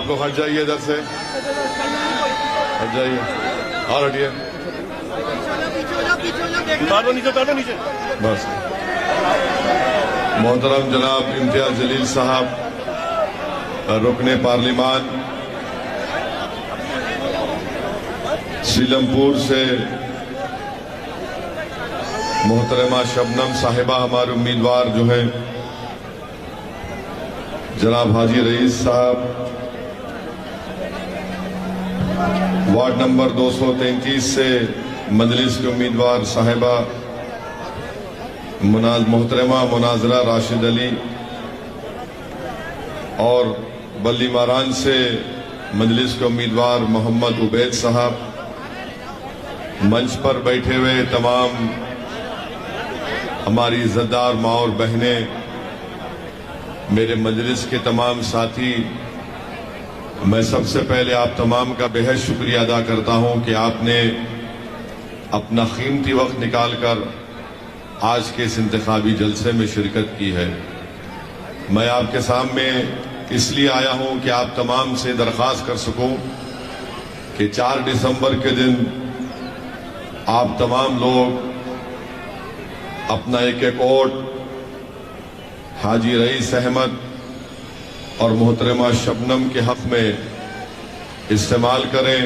आप लोग हट जाइए इधर से, हट जाइए और हटिए, नीचे बस। मोहतरम जनाब इम्तियाज जलील साहब, रुकने पार्लिमान सीलमपुर से मोहतरमा शबनम साहिबा हमारे उम्मीदवार जो है जनाब हाजी रईस साहब, वार्ड नंबर 233 से मजलिस के उम्मीदवार साहिबा मोहतरमा मुनाजरा राशिद अली, और बल्ली मारान से मजलिस के उम्मीदवार मोहम्मद उबैद साहब, मंच पर बैठे हुए तमाम हमारी इज्जतदार माँ और बहनें, मेरे मजलिस के तमाम साथी, मैं सबसे पहले आप तमाम का बेहद शुक्रिया अदा करता हूं कि आपने अपना कीमती वक्त निकालकर आज के इस इंतखाबी जलसे में शिरकत की है। मैं आपके सामने इसलिए आया हूं कि आप तमाम से दरख्वास्त कर सकूं कि 4 दिसंबर के दिन आप तमाम लोग अपना एक एक वोट हाजी रईस अहमद और मोहतरमा शबनम के हक में इस्तेमाल करें।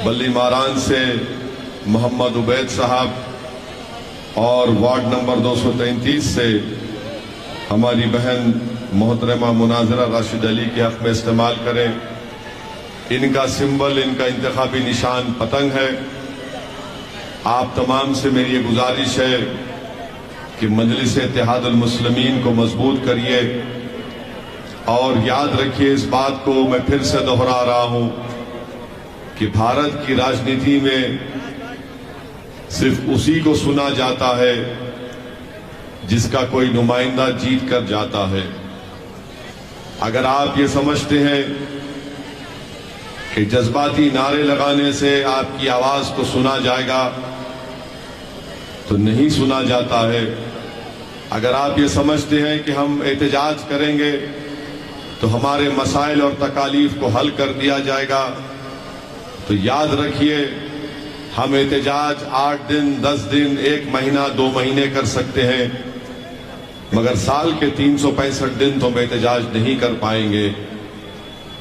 बल्ली मारान से मोहम्मद उबैद साहब और वार्ड नंबर 233 से हमारी बहन मोहतरमा मुनाजरा राशिद अली के हक में इस्तेमाल करें। इनका सिंबल, इनका इंतखाबी निशान पतंग है। आप तमाम से मेरी ये गुजारिश है कि मजलिस इत्तेहादुल मुस्लिमीन को मजबूत करिए, और याद रखिए इस बात को मैं फिर से दोहरा रहा हूं कि भारत की राजनीति में सिर्फ उसी को सुना जाता है जिसका कोई नुमाइंदा जीत कर जाता है। अगर आप ये समझते हैं कि जज्बाती नारे लगाने से आपकी आवाज को सुना जाएगा, तो नहीं सुना जाता है। अगर आप ये समझते हैं कि हम एहतजाज करेंगे तो हमारे मसाइल और तकालीफ को हल कर दिया जाएगा, तो याद रखिए हम एहतजाज 8 दिन, 10 दिन, 1 महीना, 2 महीने कर सकते हैं, मगर साल के 365 दिन तो हम एहतजाज नहीं कर पाएंगे।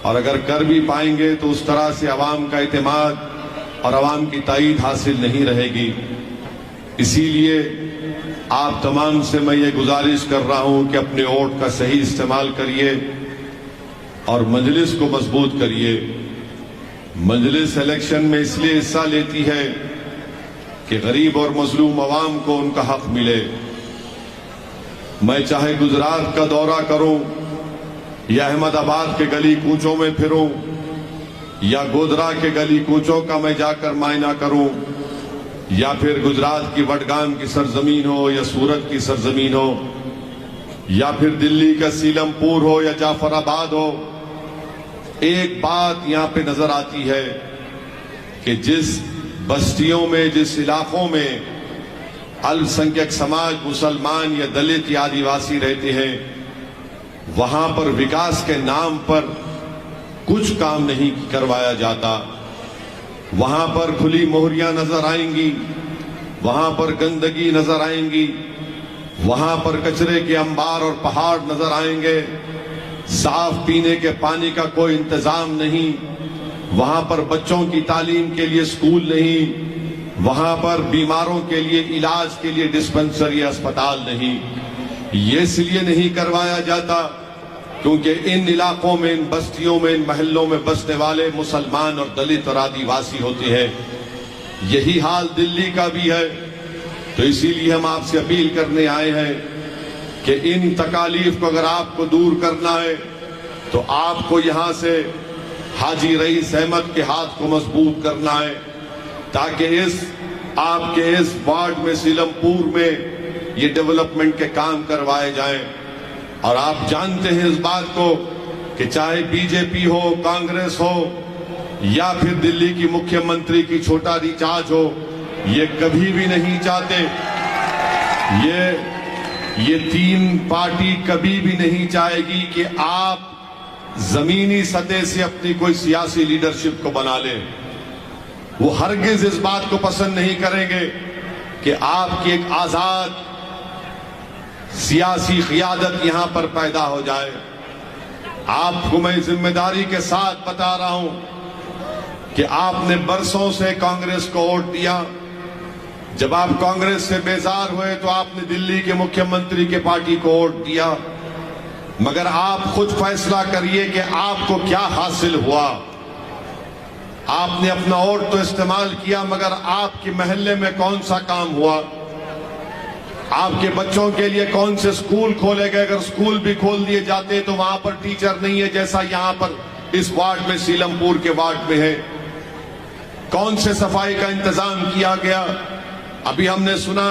और अगर कर भी पाएंगे तो उस तरह से अवाम का इत्तेमाद और अवाम की ताईद हासिल नहीं रहेगी। इसीलिए आप तमाम से मैं ये गुजारिश कर रहा हूं कि अपने वोट का सही इस्तेमाल करिए और मजलिस को मजबूत करिए। मजलिस इलेक्शन में इसलिए हिस्सा लेती है कि गरीब और मजलूम अवाम को उनका हक मिले। मैं चाहे गुजरात का दौरा करूं या अहमदाबाद के गली कूचों में फिरूं या गोधरा के गली कूचों का मैं जाकर मायना करूं, या फिर गुजरात की वडगाम की सरजमीन हो या सूरत की सरजमीन हो, या फिर दिल्ली का सीलमपुर हो या जाफराबाद हो, एक बात यहां पे नजर आती है कि जिस बस्तियों में, जिस इलाकों में अल्पसंख्यक समाज, मुसलमान या दलित या आदिवासी रहते हैं, वहां पर विकास के नाम पर कुछ काम नहीं करवाया जाता। वहां पर खुली मोहरियां नजर आएंगी, वहां पर गंदगी नजर आएंगी, वहां पर कचरे के अंबार और पहाड़ नजर आएंगे, साफ पीने के पानी का कोई इंतजाम नहीं, वहां पर बच्चों की तालीम के लिए स्कूल नहीं, वहां पर बीमारों के लिए इलाज के लिए डिस्पेंसरी अस्पताल नहीं। ये इसलिए नहीं करवाया जाता क्योंकि इन इलाकों में, इन बस्तियों में, इन महल्लों में बसने वाले मुसलमान और दलित और आदिवासी होते हैं। यही हाल दिल्ली का भी है। तो इसीलिए हम आपसे अपील करने आए हैं कि इन तकालीफ को अगर आपको दूर करना है तो आपको यहां से हाजी रईस अहमद के हाथ को मजबूत करना है, ताकि आपके इस वार्ड में, सीलमपुर में ये डेवलपमेंट के काम करवाए जाएं। और आप जानते हैं इस बात को कि चाहे बीजेपी हो, कांग्रेस हो या फिर दिल्ली की मुख्यमंत्री की छोटा रिचार्ज हो, ये कभी भी नहीं चाहते, ये 3 पार्टी कभी भी नहीं चाहेगी कि आप जमीनी सतह से अपनी कोई सियासी लीडरशिप को बना ले, वो हरगिज इस बात को पसंद नहीं करेंगे कि आपकी एक आजाद सियासी क़ियादत यहां पर पैदा हो जाए। आपको मैं जिम्मेदारी के साथ बता रहा हूं कि आपने बरसों से कांग्रेस को वोट दिया। जब आप कांग्रेस से बेजार हुए तो आपने दिल्ली के मुख्यमंत्री के पार्टी को वोट दिया, मगर आप खुद फैसला करिए कि आपको क्या हासिल हुआ। आपने अपना वोट तो इस्तेमाल किया, मगर आपके मोहल्ले में कौन सा काम हुआ? आपके बच्चों के लिए कौन से स्कूल खोले गए? अगर स्कूल भी खोल दिए जाते तो वहां पर टीचर नहीं है, जैसा यहां पर इस वार्ड में, सीलमपुर के वार्ड में है। कौन से सफाई का इंतजाम किया गया? अभी हमने सुना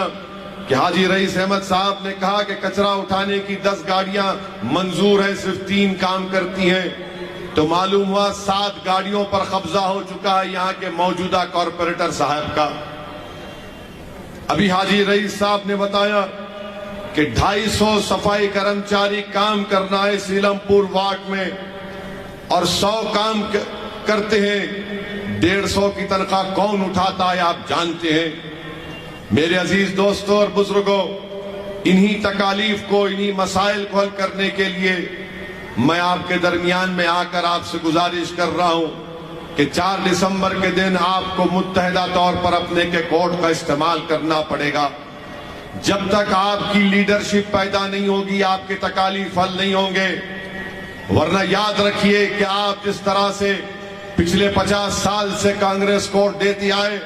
कि हाजी रईस अहमद साहब ने कहा कि कचरा उठाने की 10 गाड़ियां मंजूर है, सिर्फ 3 काम करती हैं। तो मालूम हुआ 7 गाड़ियों पर कब्जा हो चुका है यहां के मौजूदा कॉरपोरेटर साहब का। अभी हाजी रईस साहब ने बताया कि 250 सफाई कर्मचारी काम करना है सीलमपुर वार्ड में, और 100 काम करते हैं। 150 की तनख्वाह कौन उठाता है आप जानते हैं। मेरे अजीज दोस्तों और बुजुर्गों, इन्हीं तकालीफ को, इन्हीं मसाइल को हल करने के लिए मैं आपके दरमियान में आकर आपसे गुजारिश कर रहा हूं कि 4 दिसंबर के दिन आपको मुत्तहिदा तौर पर अपने के कोड का इस्तेमाल करना पड़ेगा। जब तक आपकी लीडरशिप पैदा नहीं होगी, आपके तकालीफ हल नहीं होंगे। वरना याद रखिए कि आप जिस तरह से पिछले 50 साल से कांग्रेस को वोट देते आए,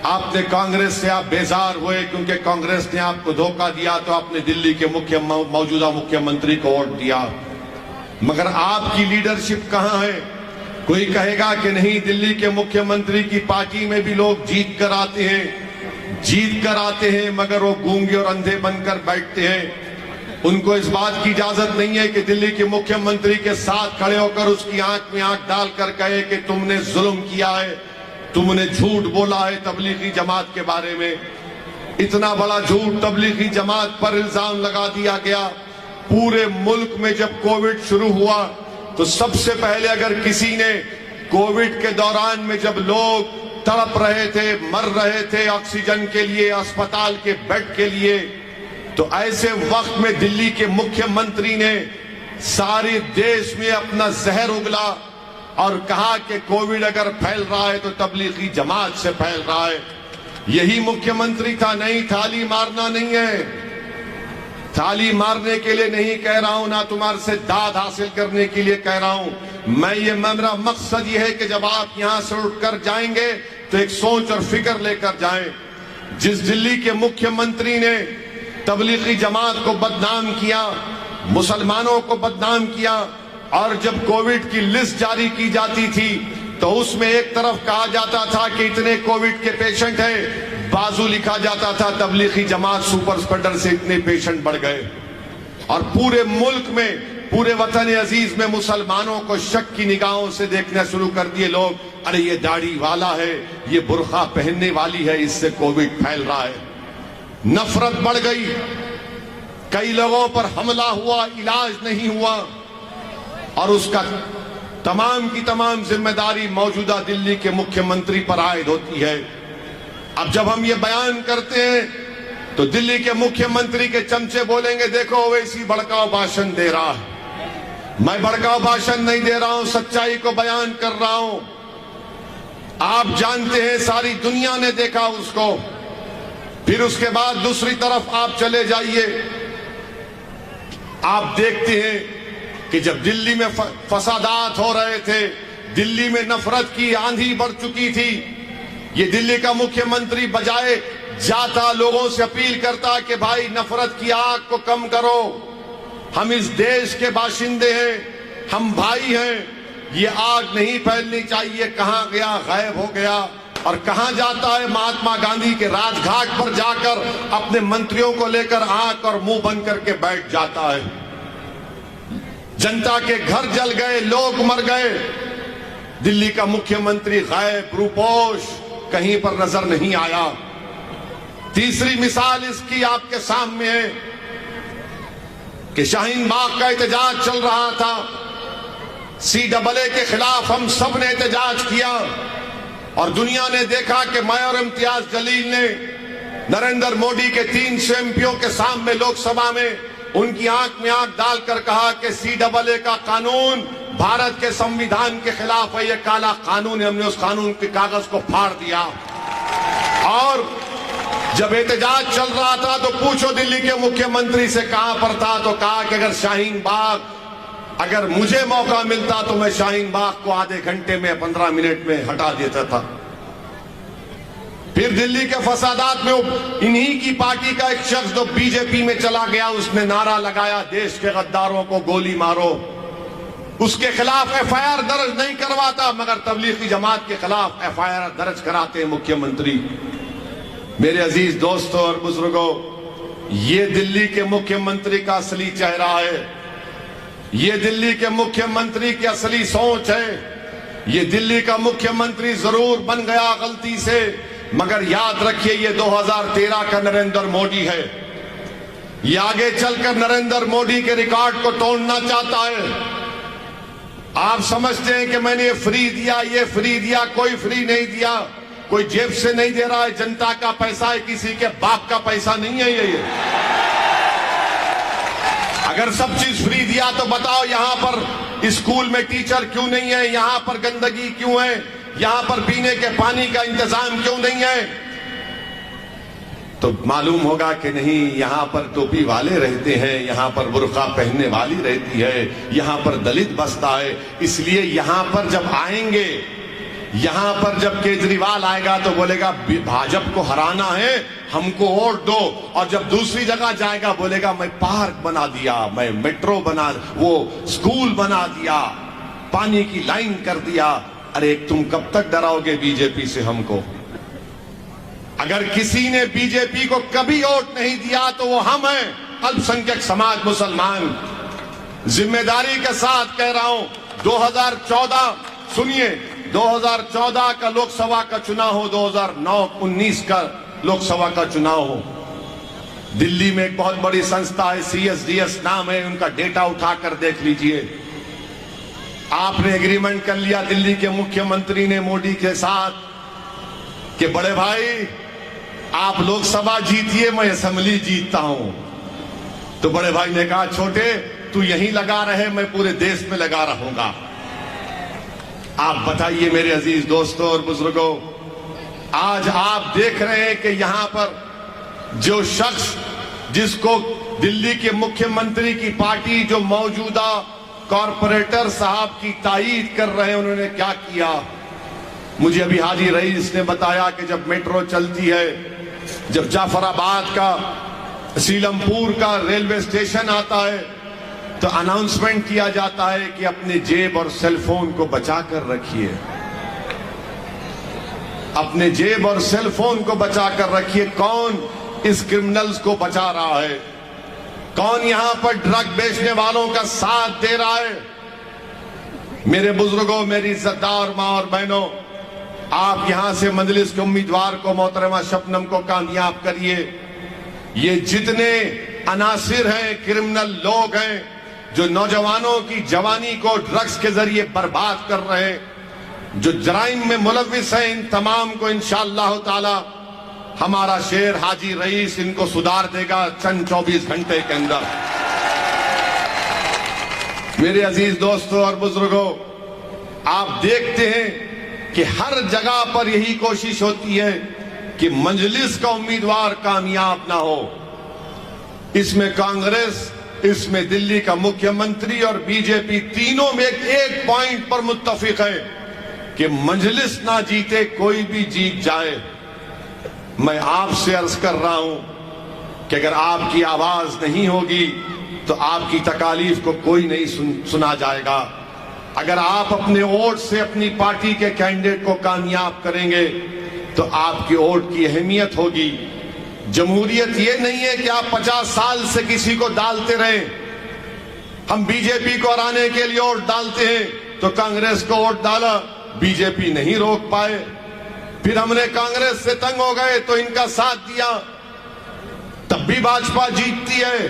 आपने कांग्रेस से आप बेजार हुए क्योंकि कांग्रेस ने आपको धोखा दिया, तो आपने दिल्ली के मौजूदा मुख्यमंत्री को वोट दिया। मगर आपकी लीडरशिप कहां है? कोई कहेगा कि नहीं, दिल्ली के मुख्यमंत्री की पार्टी में भी लोग जीत कर आते हैं, मगर वो गूंगे और अंधे बनकर बैठते हैं। उनको इस बात की इजाजत नहीं है कि दिल्ली के मुख्यमंत्री के साथ खड़े होकर उसकी आंख में आंख डालकर कहे कि तुमने जुल्म किया है, तुमने झूठ बोला है तबलीगी जमात के बारे में। इतना बड़ा झूठ तबलीगी जमात पर इल्जाम लगा दिया गया। पूरे मुल्क में जब कोविड शुरू हुआ तो सबसे पहले अगर किसी ने कोविड के दौरान में जब लोग तड़प रहे थे, मर रहे थे ऑक्सीजन के लिए, अस्पताल के बेड के लिए, तो ऐसे वक्त में दिल्ली के मुख्यमंत्री ने सारे देश में अपना जहर उगला और कहा कि कोविड अगर फैल रहा है तो तबलीगी जमात से फैल रहा है। यही मुख्यमंत्री था। नहीं, थाली मारना नहीं है, थाली मारने के लिए नहीं कह रहा हूं, ना तुम्हारे से दाद हासिल करने के लिए कह रहा हूं। मेरा मकसद यह है कि जब आप यहां से उठकर जाएंगे तो एक सोच और फिक्र लेकर जाएं। जिस दिल्ली के मुख्यमंत्री ने तबलीगी जमात को बदनाम किया, मुसलमानों को बदनाम किया, और जब कोविड की लिस्ट जारी की जाती थी तो उसमें एक तरफ कहा जाता था कि इतने कोविड के पेशेंट हैं, बाजू लिखा जाता था तबलीगी जमात सुपर स्प्रेडर से इतने पेशेंट बढ़ गए। और पूरे मुल्क में, पूरे वतन अजीज में मुसलमानों को शक की निगाहों से देखना शुरू कर दिए लोग। अरे ये दाढ़ी वाला है, ये बुर्का पहनने वाली है, इससे कोविड फैल रहा है। नफरत बढ़ गई, कई लोगों पर हमला हुआ, इलाज नहीं हुआ, और उसका तमाम की तमाम जिम्मेदारी मौजूदा दिल्ली के मुख्यमंत्री पर आयद होती है। अब जब हम ये बयान करते हैं तो दिल्ली के मुख्यमंत्री के चमचे बोलेंगे, देखो ओवैसी भड़काऊ भाषण दे रहा है। मैं भड़काऊ भाषण नहीं दे रहा हूं, सच्चाई को बयान कर रहा हूं। आप जानते हैं, सारी दुनिया ने देखा उसको। फिर उसके बाद दूसरी तरफ आप चले जाइए, आप देखते हैं कि जब दिल्ली में फसादात हो रहे थे, दिल्ली में नफरत की आंधी बढ़ चुकी थी, ये दिल्ली का मुख्यमंत्री बजाय जाता लोगों से अपील करता कि भाई नफरत की आग को कम करो, हम इस देश के बाशिंदे हैं, हम भाई हैं, ये आग नहीं फैलनी चाहिए। कहां गया? गायब हो गया। और कहां जाता है? महात्मा गांधी के राजघाट पर जाकर अपने मंत्रियों को लेकर आंख और मुंह बंद करके बैठ जाता है। जनता के घर जल गए, लोग मर गए, दिल्ली का मुख्यमंत्री गायब, रूपोश, कहीं पर नजर नहीं आया। तीसरी मिसाल इसकी आपके सामने है कि शाहीन बाग का एहतजाज चल रहा था, CAA के खिलाफ हम सब ने एहतजाज किया और दुनिया ने देखा कि मैं और इम्तियाज जलील ने नरेंद्र मोदी के 300 MPओं के सामने लोकसभा में उनकी आंख में आंख डालकर कहा कि CAA का कानून भारत के संविधान के खिलाफ है, ये काला कानून है। हमने उस कानून के कागज को फाड़ दिया और जब एहतजाज चल रहा था तो पूछो दिल्ली के मुख्यमंत्री से कहां पर था, तो कहा कि अगर शाहीन बाग, अगर मुझे मौका मिलता तो मैं शाहीन बाग को आधे घंटे में 15 मिनट में हटा देता था। फिर दिल्ली के फसादात में इन्हीं की पार्टी का एक शख्स जो बीजेपी में चला गया, उसने नारा लगाया देश के गद्दारों को गोली मारो। उसके खिलाफ FIR दर्ज नहीं करवाता, मगर तबलीगी जमात के खिलाफ FIR दर्ज कराते हैं मुख्यमंत्री। मेरे अजीज दोस्तों और बुजुर्गों, ये दिल्ली के मुख्यमंत्री का असली चेहरा है, ये दिल्ली के मुख्यमंत्री की असली सोच है। ये दिल्ली का मुख्यमंत्री जरूर बन गया गलती से, मगर याद रखिए ये 2013 का नरेंद्र मोदी है। ये आगे चलकर नरेंद्र मोदी के रिकॉर्ड को तोड़ना चाहता है। आप समझते हैं कि मैंने ये फ्री दिया, ये फ्री दिया, कोई फ्री नहीं दिया, कोई जेब से नहीं दे रहा है, जनता का पैसा है, किसी के बाप का पैसा नहीं है ये। अगर सब चीज फ्री दिया तो बताओ यहां पर स्कूल में टीचर क्यों नहीं है, यहां पर गंदगी क्यों है, यहां पर पीने के पानी का इंतजाम क्यों नहीं है? तो मालूम होगा कि नहीं, यहां पर टोपी वाले रहते हैं, यहां पर बुर्का पहनने वाली रहती है, यहां पर दलित बसता है। इसलिए यहां पर जब आएंगे, यहां पर जब केजरीवाल आएगा तो बोलेगा भाजपा को हराना है, हमको वोट दो। और जब दूसरी जगह जाएगा बोलेगा मैं पार्क बना दिया, मैं मेट्रो बना, वो स्कूल बना दिया, पानी की लाइन कर दिया। अरे तुम कब तक डराओगे बीजेपी से हमको? अगर किसी ने बीजेपी को कभी वोट नहीं दिया तो वो हम हैं, अल्पसंख्यक समाज मुसलमान। जिम्मेदारी के साथ कह रहा हूं, 2014 सुनिए, 2014 का लोकसभा का चुनाव हो, 2019 का लोकसभा का चुनाव हो, दिल्ली में एक बहुत बड़ी संस्था है, CSDS नाम है, उनका डेटा उठाकर देख लीजिए। आपने एग्रीमेंट कर लिया दिल्ली के मुख्यमंत्री ने मोदी के साथ कि बड़े भाई आप लोकसभा जीतिए, मैं असेंबली जीतता हूं। तो बड़े भाई ने कहा छोटे तू यहीं लगा रहे, मैं पूरे देश में लगा रहूंगा। आप बताइए मेरे अजीज दोस्तों और बुजुर्गों, आज आप देख रहे हैं कि यहां पर जो शख्स जिसको दिल्ली के मुख्यमंत्री की पार्टी जो मौजूदा कॉरपोरेटर साहब की तायीद कर रहे हैं, उन्होंने क्या किया? मुझे अभी हाजी रईस ने बताया कि जब मेट्रो चलती है, जब जाफराबाद का सीलमपुर का रेलवे स्टेशन आता है तो अनाउंसमेंट किया जाता है कि अपने जेब और सेलफोन को बचा कर रखिए, अपने जेब और सेलफोन को बचा कर रखिए। कौन इस क्रिमिनल्स को बचा रहा है? कौन यहां पर ड्रग बेचने वालों का साथ दे रहा है? मेरे बुजुर्गों, मेरी इज्जतदार मां और बहनों, आप यहां से मजलिस के उम्मीदवार को, मोहतरमा शबनम को कामयाब करिए। ये जितने अनासिर हैं, क्रिमिनल लोग हैं जो नौजवानों की जवानी को ड्रग्स के जरिए बर्बाद कर रहे हैं, जो जराइम में मुलविस हैं, इन तमाम को इंशाअल्लाह ताला हमारा शेर हाजी रईस इनको सुधार देगा चंद 24 घंटे के अंदर। मेरे अजीज दोस्तों और बुजुर्गों, आप देखते हैं कि हर जगह पर यही कोशिश होती है कि मजलिस का उम्मीदवार कामयाब ना हो। इसमें कांग्रेस, इसमें दिल्ली का मुख्यमंत्री और बीजेपी तीनों में एक पॉइंट पर मुत्तफिक है कि मजलिस ना जीते, कोई भी जीत जाए। मैं आपसे अर्ज कर रहा हूं कि अगर आपकी आवाज नहीं होगी तो आपकी तकालीफ को कोई नहीं सुना जाएगा। अगर आप अपने वोट से अपनी पार्टी के कैंडिडेट को कामयाब करेंगे तो आपकी वोट की अहमियत होगी। जमहूरियत ये नहीं है कि आप 50 साल से किसी को डालते रहें। हम बीजेपी को हराने के लिए वोट डालते हैं तो कांग्रेस को वोट डाला, बीजेपी नहीं रोक पाए। फिर हमने कांग्रेस से तंग हो गए तो इनका साथ दिया, तब भी भाजपा जीतती है।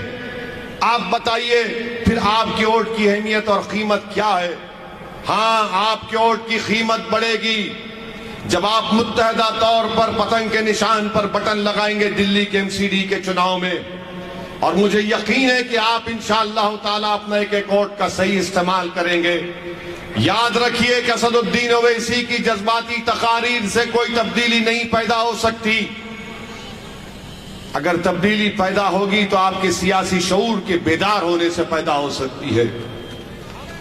आप बताइए फिर आपकी वोट की अहमियत और कीमत क्या है? हाँ, आपके वोट की कीमत बढ़ेगी जब आप मुत्तहदा तौर पर पतंग के निशान पर बटन लगाएंगे दिल्ली के एमसीडी के चुनाव में। और मुझे यकीन है कि आप इंशाअल्लाह ताला अपना एक वोट का सही इस्तेमाल करेंगे। याद रखिए कि असदुद्दीन ओवैसी की जज्बाती तकारीर से कोई तब्दीली नहीं पैदा हो सकती। अगर तब्दीली पैदा होगी तो आपके सियासी शऊर के बेदार होने से पैदा हो सकती है।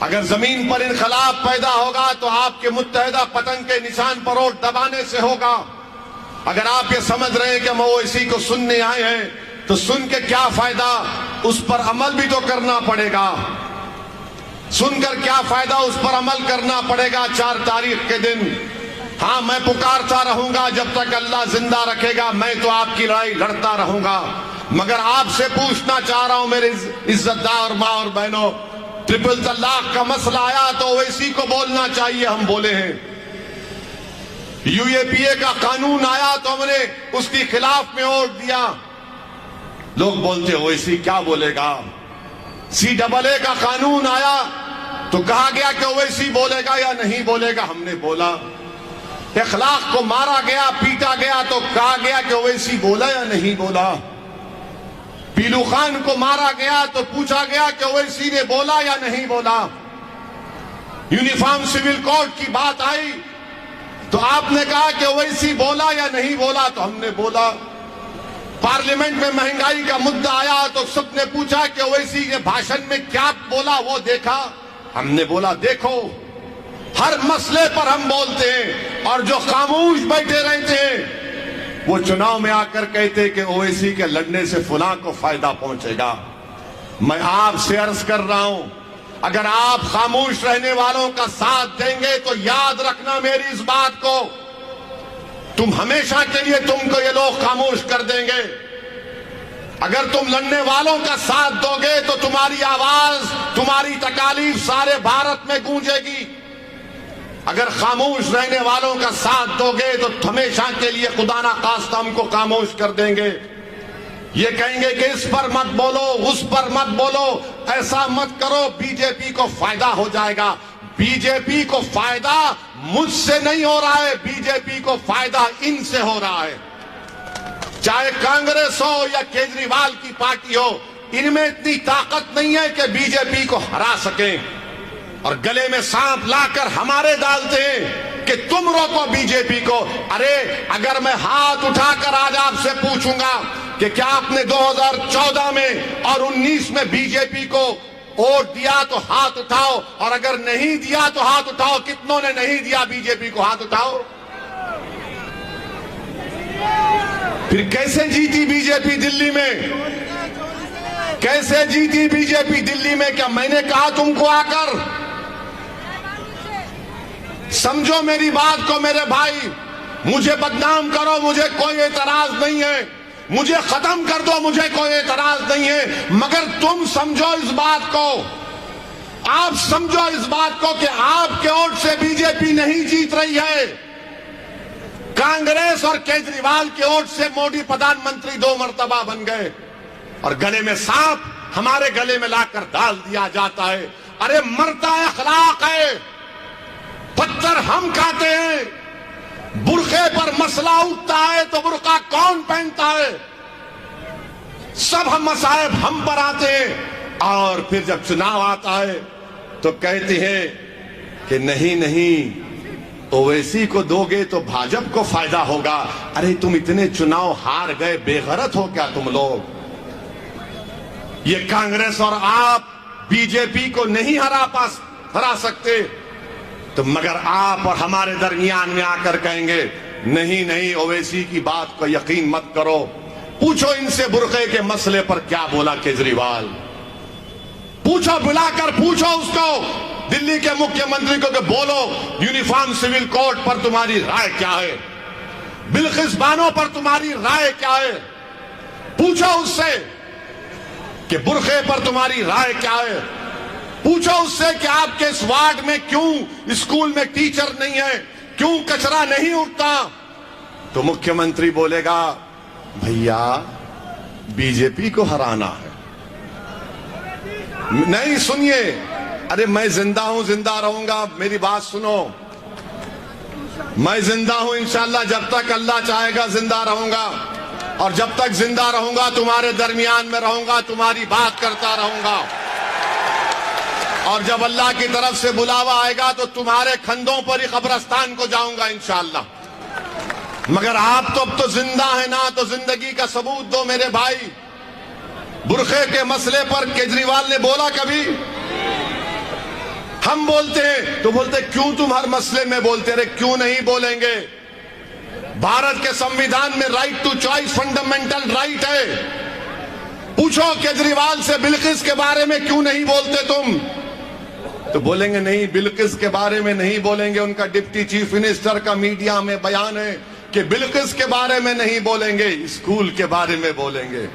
अगर जमीन पर इनकलाब पैदा होगा तो आपके मुत्तहदा पतंग के निशान पर वोट दबाने से होगा। अगर आप ये समझ रहे हैं कि हम ओवैसी को सुनने आए हैं तो सुन के क्या फायदा, उस पर अमल भी तो करना पड़ेगा। सुनकर क्या फायदा, उस पर अमल करना पड़ेगा 4 तारीख के दिन। हाँ, मैं पुकारता रहूंगा जब तक अल्लाह जिंदा रखेगा, मैं तो आपकी लड़ाई लड़ता रहूंगा। मगर आपसे पूछना चाह रहा हूं मेरे इज्जतदार माँ और बहनों, ट्रिपल तलाक का मसला आया तो ओवैसी को बोलना चाहिए, हम बोले हैं। यूएपीए का कानून आया तो हमने उसके खिलाफ में वोट दिया। लोग बोलते ओवैसी क्या बोलेगा। CAA का कानून आया तो कहा गया कि ओवैसी बोलेगा या नहीं बोलेगा, हमने बोला। इखलाक को मारा गया, पीटा गया तो कहा गया कि ओवैसी बोला या नहीं बोला। पीलू खान को मारा गया तो पूछा गया कि ओवैसी ने बोला या नहीं बोला। यूनिफॉर्म सिविल कोड की बात आई तो आपने कहा कि ओवैसी बोला या नहीं बोला, तो हमने बोला। पार्लियामेंट में महंगाई का मुद्दा आया तो सबने पूछा कि ओवैसी ने भाषण में क्या बोला, वो देखा, हमने बोला देखो। हर मसले पर हम बोलते हैं और जो खामोश बैठे रहते हैं वो चुनाव में आकर कहते कि ओवैसी के लड़ने से फुला को फायदा पहुंचेगा। मैं आपसे अर्ज कर रहा हूं, अगर आप खामोश रहने वालों का साथ देंगे तो याद रखना मेरी इस बात को, तुम हमेशा के लिए तुमको ये लोग खामोश कर देंगे। अगर तुम लड़ने वालों का साथ दोगे तो तुम्हारी आवाज, तुम्हारी तकालीफ सारे भारत में गूंजेगी। अगर खामोश रहने वालों का साथ दोगे तो हमेशा के लिए खुदा ना खास्ता हमको खामोश कर देंगे। ये कहेंगे कि इस पर मत बोलो, उस पर मत बोलो, ऐसा मत करो, बीजेपी को फायदा हो जाएगा। बीजेपी को फायदा मुझसे नहीं हो रहा है, बीजेपी को फायदा इनसे हो रहा है। चाहे कांग्रेस हो या केजरीवाल की पार्टी हो, इनमें इतनी ताकत नहीं है कि बीजेपी को हरा सकें। और गले में सांप लाकर हमारे डालते हैं कि तुम रोको बीजेपी को। अरे अगर मैं हाथ उठाकर आज आपसे पूछूंगा कि क्या आपने 2014 में और 19 में बीजेपी को वोट दिया तो हाथ उठाओ, और अगर नहीं दिया तो हाथ उठाओ। कितनों ने नहीं दिया बीजेपी को, हाथ उठाओ। फिर कैसे जीती बीजेपी दिल्ली में? कैसे जीती बीजेपी दिल्ली में? क्या मैंने कहा तुमको आकर? समझो मेरी बात को मेरे भाई। मुझे बदनाम करो, मुझे कोई एतराज नहीं है। मुझे खत्म कर दो, मुझे कोई एतराज नहीं है। मगर तुम समझो इस बात को, आप समझो इस बात को कि आपके वोट से बीजेपी नहीं जीत रही है। कांग्रेस और केजरीवाल के वोट से मोदी प्रधानमंत्री 2 मर्तबा बन गए और गले में सांप हमारे गले में लाकर डाल दिया जाता है। अरे मरता है अखलाक है, पत्थर हम खाते हैं। बुरखे पर मसला उठता है तो बुरका कौन पहनता है? सब हम मसाइब हम पर आते हैं और फिर जब चुनाव आता है तो कहते हैं कि नहीं नहीं, ओवैसी को दोगे तो भाजपा को फायदा होगा। अरे तुम इतने चुनाव हार गए, बेगैरत हो क्या तुम लोग? ये कांग्रेस और आप बीजेपी को नहीं हरा सकते, तो मगर आप और हमारे दरमियान में आकर कहेंगे नहीं नहीं, ओवैसी की बात को यकीन मत करो। पूछो इनसे बुरखे के मसले पर क्या बोला केजरीवाल, पूछो, बुलाकर पूछो उसको, दिल्ली के मुख्यमंत्री को कि बोलो यूनिफॉर्म सिविल कोड पर तुम्हारी राय क्या है, बिल्किस बानो पर तुम्हारी राय क्या है। पूछो उससे कि बुरखे पर तुम्हारी राय क्या है। पूछो उससे कि आपके इस वार्ड में क्यों स्कूल में टीचर नहीं है, क्यों कचरा नहीं उठता। तो मुख्यमंत्री बोलेगा भैया बीजेपी को हराना है। नहीं, सुनिए, अरे मैं जिंदा हूं, जिंदा रहूंगा, मेरी बात सुनो। मैं जिंदा हूं, इंशाल्लाह जब तक अल्लाह चाहेगा जिंदा रहूंगा, और जब तक जिंदा रहूंगा तुम्हारे दरमियान में रहूंगा, तुम्हारी बात करता रहूंगा, और जब अल्लाह की तरफ से बुलावा आएगा तो तुम्हारे खंदों पर ही कब्रिस्तान को जाऊंगा इंशाल्लाह। मगर आप तो अब तो जिंदा है ना, तो जिंदगी का सबूत दो मेरे भाई। बुरखे के मसले पर केजरीवाल ने बोला कभी? हम बोलते हैं तो बोलते क्यों तुम हर मसले में बोलते रहे, क्यों नहीं बोलेंगे? भारत के संविधान में right to choice fundamental right है। पूछो केजरीवाल से बिल्किस के बारे में क्यों नहीं बोलते तुम? तो बोलेंगे नहीं, बिल्किस के बारे में नहीं बोलेंगे। उनका डिप्टी चीफ मिनिस्टर का मीडिया में बयान है कि बिल्किस के बारे में नहीं बोलेंगे, स्कूल के बारे में बोलेंगे।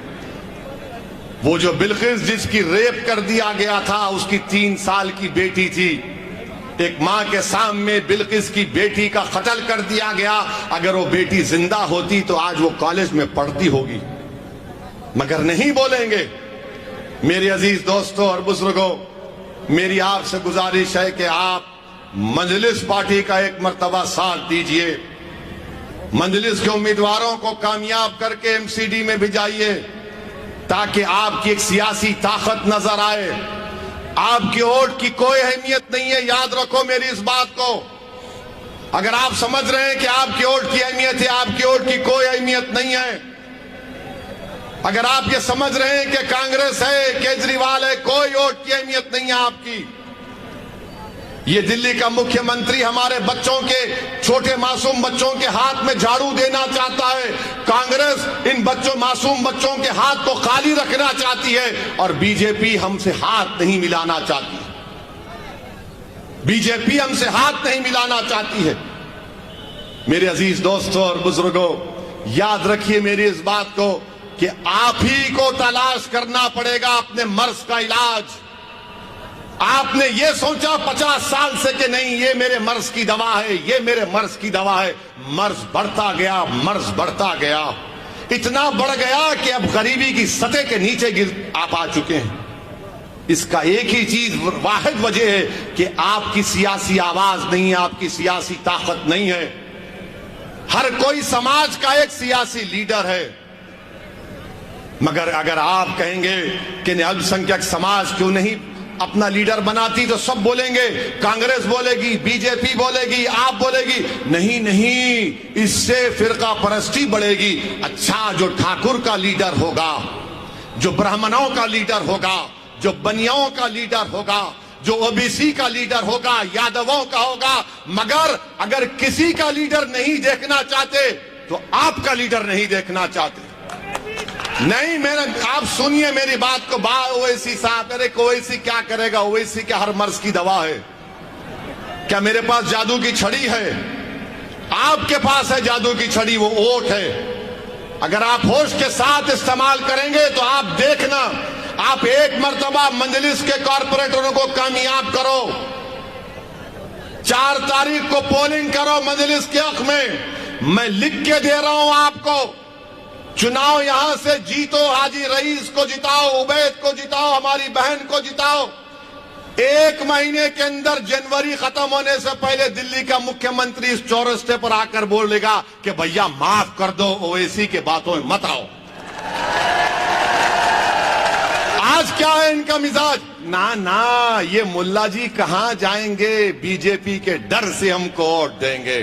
वो जो बिल्किस जिसकी रेप कर दिया गया था, उसकी 3 साल की बेटी थी, एक मां के सामने बिल्किस की बेटी का कत्ल कर दिया गया। अगर वो बेटी जिंदा होती तो आज वो कॉलेज में पढ़ती होगी, मगर नहीं बोलेंगे। मेरे अजीज दोस्तों और बुजुर्गों, मेरी आपसे गुजारिश है कि आप मजलिस पार्टी का एक मर्तबा साथ दीजिए। मजलिस के उम्मीदवारों को कामयाब करके एमसीडी में भिजाइए, ताकि आपकी एक सियासी ताकत नजर आए। आपकी वोट की कोई अहमियत नहीं है, याद रखो मेरी इस बात को। अगर आप समझ रहे हैं कि आपकी वोट की अहमियत है, आपकी वोट की कोई अहमियत नहीं है। अगर आप ये समझ रहे हैं कि कांग्रेस है, केजरीवाल है, कोई वोट की अहमियत नहीं है आपकी। ये दिल्ली का मुख्यमंत्री हमारे बच्चों के, छोटे मासूम बच्चों के हाथ में झाड़ू देना चाहता है। कांग्रेस इन मासूम बच्चों के हाथ को खाली रखना चाहती है, और बीजेपी हमसे हाथ नहीं मिलाना चाहती। बीजेपी हमसे हाथ नहीं मिलाना चाहती है। मेरे अजीज दोस्तों और बुजुर्गों, याद रखिए मेरी इस बात को कि आप ही को तलाश करना पड़ेगा अपने मर्ज का इलाज। आपने ये सोचा 50 साल से कि नहीं ये मेरे मर्ज की दवा है, ये मेरे मर्ज की दवा है। मर्ज बढ़ता गया, मर्ज बढ़ता गया, इतना बढ़ गया कि अब गरीबी की सतह के नीचे आप आ चुके हैं। इसका एक ही चीज, वाहिद वजह है कि आपकी सियासी आवाज नहीं है, आपकी सियासी ताकत नहीं है। हर कोई समाज का एक सियासी लीडर है, मगर अगर आप कहेंगे कि अल्पसंख्यक समाज क्यों नहीं अपना लीडर बनाती, तो सब बोलेंगे, कांग्रेस बोलेगी, बीजेपी बोलेगी, आप बोलेगी। नहीं नहीं, इससे फिरका परस्ती बढ़ेगी। अच्छा, जो ठाकुर का लीडर होगा, जो ब्राह्मणों का लीडर होगा, जो बनियाओं का लीडर होगा, जो ओबीसी का लीडर होगा, यादवों का होगा। मगर अगर किसी का लीडर नहीं देखना चाहते तो आपका लीडर नहीं देखना चाहते। नहीं, मेरे आप सुनिए मेरी बात को। ओवैसी साहब, अरे ओवैसी क्या करेगा? ओवैसी क्या हर मर्ज की दवा है? क्या मेरे पास जादू की छड़ी है? आपके पास है जादू की छड़ी, वो वोट है। अगर आप होश के साथ इस्तेमाल करेंगे तो आप देखना, आप एक मर्तबा मजलिस के कॉर्पोरेटरों को कामयाब करो। 4 तारीख को पोलिंग करो मजलिस के हक में। मैं लिख के दे रहा हूं आपको, चुनाव यहां से जीतो। हाजी रईस को जिताओ, उबैद को जिताओ, हमारी बहन को जिताओ। 1 महीने के अंदर जनवरी खत्म होने से पहले दिल्ली का मुख्यमंत्री इस चौरस्ते पर आकर बोलेगा कि भैया माफ कर दो, ओवैसी के बातों में मत आओ। आज क्या है इनका मिजाज? ना ना, ये मुल्ला जी कहां जाएंगे? बीजेपी के डर से हमको वोट देंगे।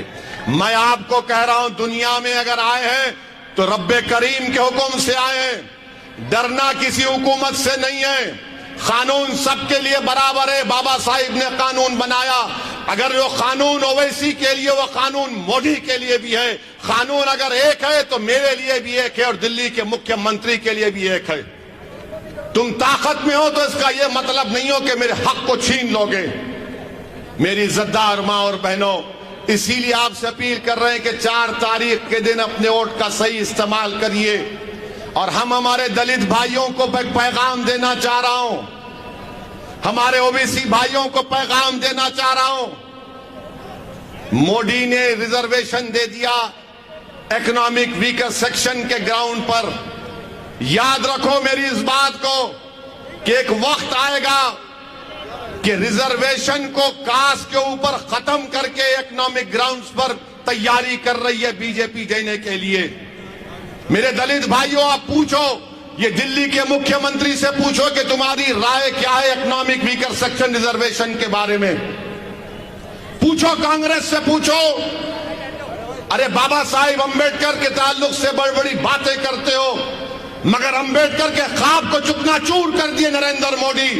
मैं आपको कह रहा हूं, दुनिया में अगर आए हैं तो रब्बे करीम के हुक्म से आए हैं। डरना किसी हुकूमत से नहीं है। कानून सबके लिए बराबर है। बाबा साहिब ने कानून बनाया। अगर वो कानून ओवैसी के लिए, वो कानून मोदी के लिए भी है। कानून अगर एक है तो मेरे लिए भी एक है, और दिल्ली के मुख्यमंत्री के लिए भी एक है। तुम ताकत में हो तो इसका यह मतलब नहीं हो कि मेरे हक को छीन लोगे। मेरी इज्जतदार मां और बहनों, इसीलिए आपसे अपील कर रहे हैं कि 4 तारीख के दिन अपने वोट का सही इस्तेमाल करिए। और हम हमारे दलित भाइयों को पैगाम देना चाह रहा हूं, हमारे ओबीसी भाइयों को पैगाम देना चाह रहा हूं। मोदी ने रिजर्वेशन दे दिया इकोनॉमिक वीकर सेक्शन के ग्राउंड पर। याद रखो मेरी इस बात को कि एक वक्त आएगा कि रिजर्वेशन को कास्ट के ऊपर खत्म करके इकोनॉमिक ग्राउंड्स पर तैयारी कर रही है बीजेपी देने के लिए। मेरे दलित भाइयों, आप पूछो, ये दिल्ली के मुख्यमंत्री से पूछो कि तुम्हारी राय क्या है इकोनॉमिक वीकर सेक्शन रिजर्वेशन के बारे में। पूछो, कांग्रेस से पूछो। अरे बाबा साहिब अंबेडकर के ताल्लुक से बड़ी बड़ी बातें करते हो, मगर अंबेडकर के ख्वाब को चूकनाचूर कर दिए Narendra Modi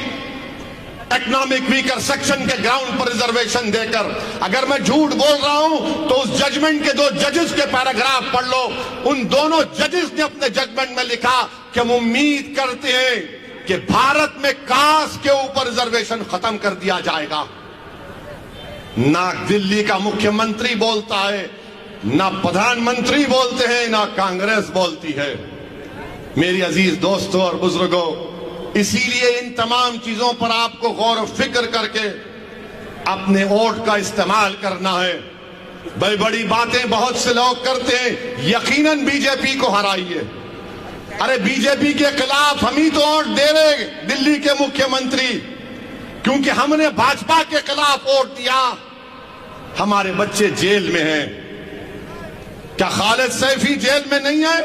economic weaker section के ग्राउंड पर रिजर्वेशन देकर। अगर मैं झूठ बोल रहा हूं तो उस जजमेंट के 2 जजेस के पैराग्राफ पढ़ लो। उन दोनों जजेस ने अपने जजमेंट में लिखा कि हम उम्मीद करते हैं कि भारत में कास्ट के ऊपर रिजर्वेशन खत्म कर दिया जाएगा। ना दिल्ली का मुख्यमंत्री बोलता है, ना प्रधानमंत्री बोलते हैं, ना कांग्रेस बोलती है। मेरी अजीज दोस्तों और बुजुर्गों, इसीलिए इन तमाम चीजों पर आपको गौर और फिक्र करके अपने वोट का इस्तेमाल करना है। बड़ी बड़ी बातें बहुत से लोग करते हैं, यकीनन बीजेपी को हराइए। अरे बीजेपी के खिलाफ हम ही तो वोट दे रहे दिल्ली के मुख्यमंत्री, क्योंकि हमने भाजपा के खिलाफ वोट दिया। हमारे बच्चे जेल में हैं। क्या खालिद सैफी जेल में नहीं है?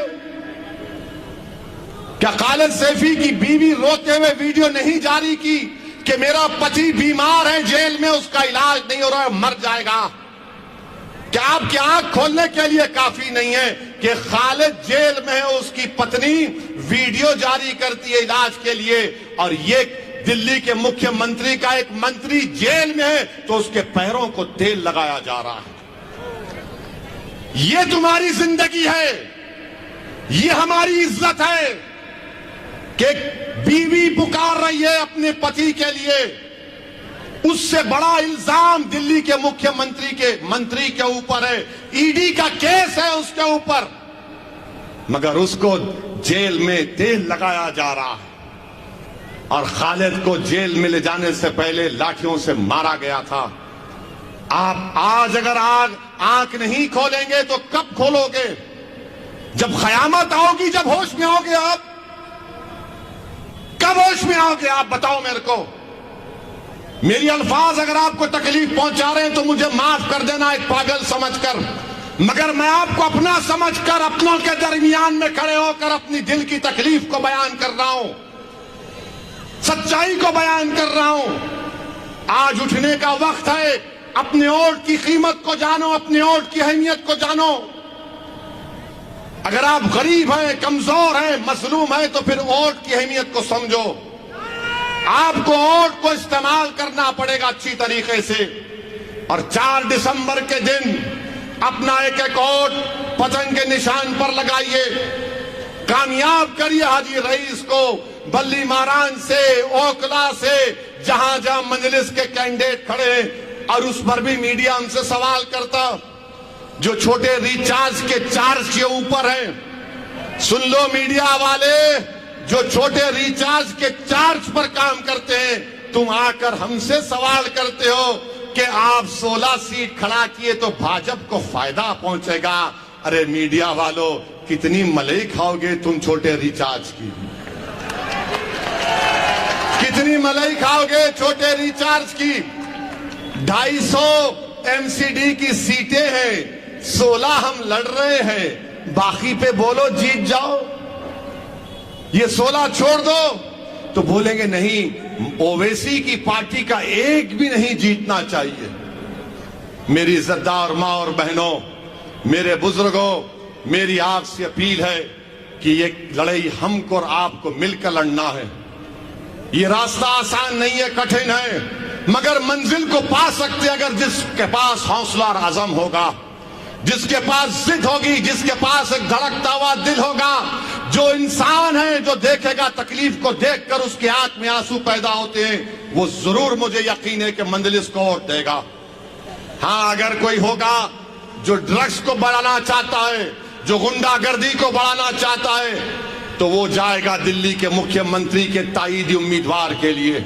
क्या खालिद सैफी की बीवी रोते हुए वीडियो नहीं जारी की कि मेरा पति बीमार है, जेल में, उसका इलाज नहीं हो रहा है, मर जाएगा? क्या आपकी आंख खोलने के लिए काफी नहीं है कि खालिद जेल में है, उसकी पत्नी वीडियो जारी करती है इलाज के लिए, और ये दिल्ली के मुख्यमंत्री का एक मंत्री जेल में है तो उसके पैरों को तेल लगाया जा रहा है। ये तुम्हारी जिंदगी है, ये हमारी इज्जत है कि बीवी पुकार रही है अपने पति के लिए। उससे बड़ा इल्जाम दिल्ली के मंत्री के ऊपर है, ईडी का केस है उसके ऊपर, मगर उसको जेल में तेल लगाया जा रहा है। और खालिद को जेल में ले जाने से पहले लाठियों से मारा गया था। आप आज अगर आंख नहीं खोलेंगे तो कब खोलोगे? जब कयामत आओगी, जब होश में आओगे आप? कब होश में आओगे आप? बताओ मेरे को। मेरी अल्फाज अगर आपको तकलीफ पहुंचा रहे हैं तो मुझे माफ कर देना एक पागल समझकर, मगर मैं आपको अपना समझकर अपनों के दरमियान में खड़े होकर अपनी दिल की तकलीफ को बयान कर रहा हूं, सच्चाई को बयान कर रहा हूं। आज उठने का वक्त है। अपने वोट की कीमत को जानो, अपने वोट की अहमियत को जानो। अगर आप गरीब हैं, कमजोर हैं, मजलूम हैं, तो फिर वोट की अहमियत को समझो। आपको वोट को इस्तेमाल करना पड़ेगा अच्छी तरीके से। और 4 दिसंबर के दिन अपना एक वोट पतंग के निशान पर लगाइए। कामयाब करिए हाजी रईस को बल्ली मारान से, ओखला से, जहां जहां मजलिस के कैंडिडेट खड़े हैं। और उस पर भी मीडिया हमसे सवाल करता, जो छोटे रिचार्ज के चार्ज के ऊपर है। सुन लो मीडिया वाले, जो छोटे रिचार्ज के चार्ज पर काम करते हैं, तुम आकर हमसे सवाल करते हो कि आप 16 सीट खड़ा किए तो भाजपा को फायदा पहुंचेगा। अरे मीडिया वालों, कितनी मलाई खाओगे तुम छोटे रिचार्ज की? कितनी मलाई खाओगे छोटे रिचार्ज की? 250 एमसीडी की सीटें हैं, 16 हम लड़ रहे हैं, बाकी पे बोलो जीत जाओ। ये 16 छोड़ दो तो बोलेंगे नहीं, ओवैसी की पार्टी का एक भी नहीं जीतना चाहिए। मेरी इज्जतदार मां और बहनों, मेरे बुजुर्गों, मेरी आपसे अपील है कि ये लड़ाई हमको और आपको मिलकर लड़ना है। ये रास्ता आसान नहीं है, कठिन है, मगर मंजिल को पा सकते अगर जिसके पास हौसला और आजम होगा, जिसके पास जिद होगी, जिसके पास एक धड़कता हुआ दिल होगा। जो इंसान है जो देखेगा तकलीफ को देखकर उसकी आंख में आंसू पैदा होते हैं, वो जरूर मुझे यकीन है कि मंजिल को वोट देगा। हाँ, अगर कोई होगा जो ड्रग्स को बढ़ाना चाहता है, जो गुंडागर्दी को बढ़ाना चाहता है, तो वो जाएगा दिल्ली के मुख्यमंत्री के ताईदी उम्मीदवार के लिए।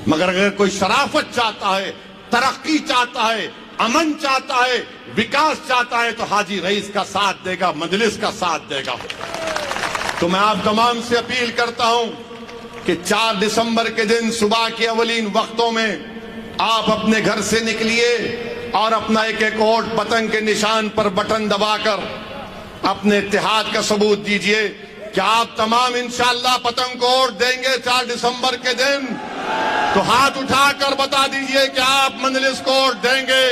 मगर अगर कोई शराफत चाहता है, तरक्की चाहता है, अमन चाहता है, विकास चाहता है, तो हाजी रईस का साथ देगा, मजलिस का साथ देगा। तो मैं आप तमाम से अपील करता हूं कि 4 दिसंबर के दिन सुबह के अवलीन वक्तों में आप अपने घर से निकलिए और अपना एक एक वोट पतंग के निशान पर बटन दबाकर अपने इत्तेहाद का सबूत दीजिए। क्या आप तमाम इंशाअल्लाह पतंग को वोट देंगे 4 दिसंबर के दिन? तो हाथ उठाकर बता दीजिए कि आप मंजलिस को वोट देंगे।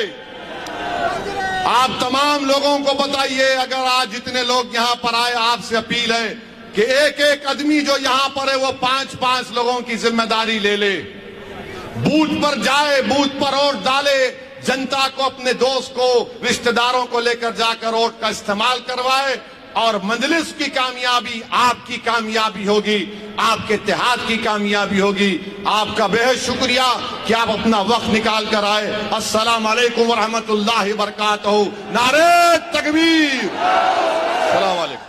आप तमाम लोगों को बताइए, अगर आज जितने लोग यहां पर आए, आपसे अपील है कि एक एक आदमी जो यहां पर है वो 5-5 लोगों की जिम्मेदारी ले ले, बूथ पर जाए, बूथ पर वोट डाले, जनता को, अपने दोस्त को, रिश्तेदारों को लेकर जाकर वोट का इस्तेमाल करवाए और मंजलिस की कामयाबी आपकी कामयाबी होगी, आपके इत्तेहाद की कामयाबी होगी। आपका बेहद शुक्रिया कि आप अपना वक्त निकाल कर आए। अस्सलाम वालेकुम व रहमतुल्लाहि व बरकातहू। नारे तकबीर। अस्सलाम वालेकुम।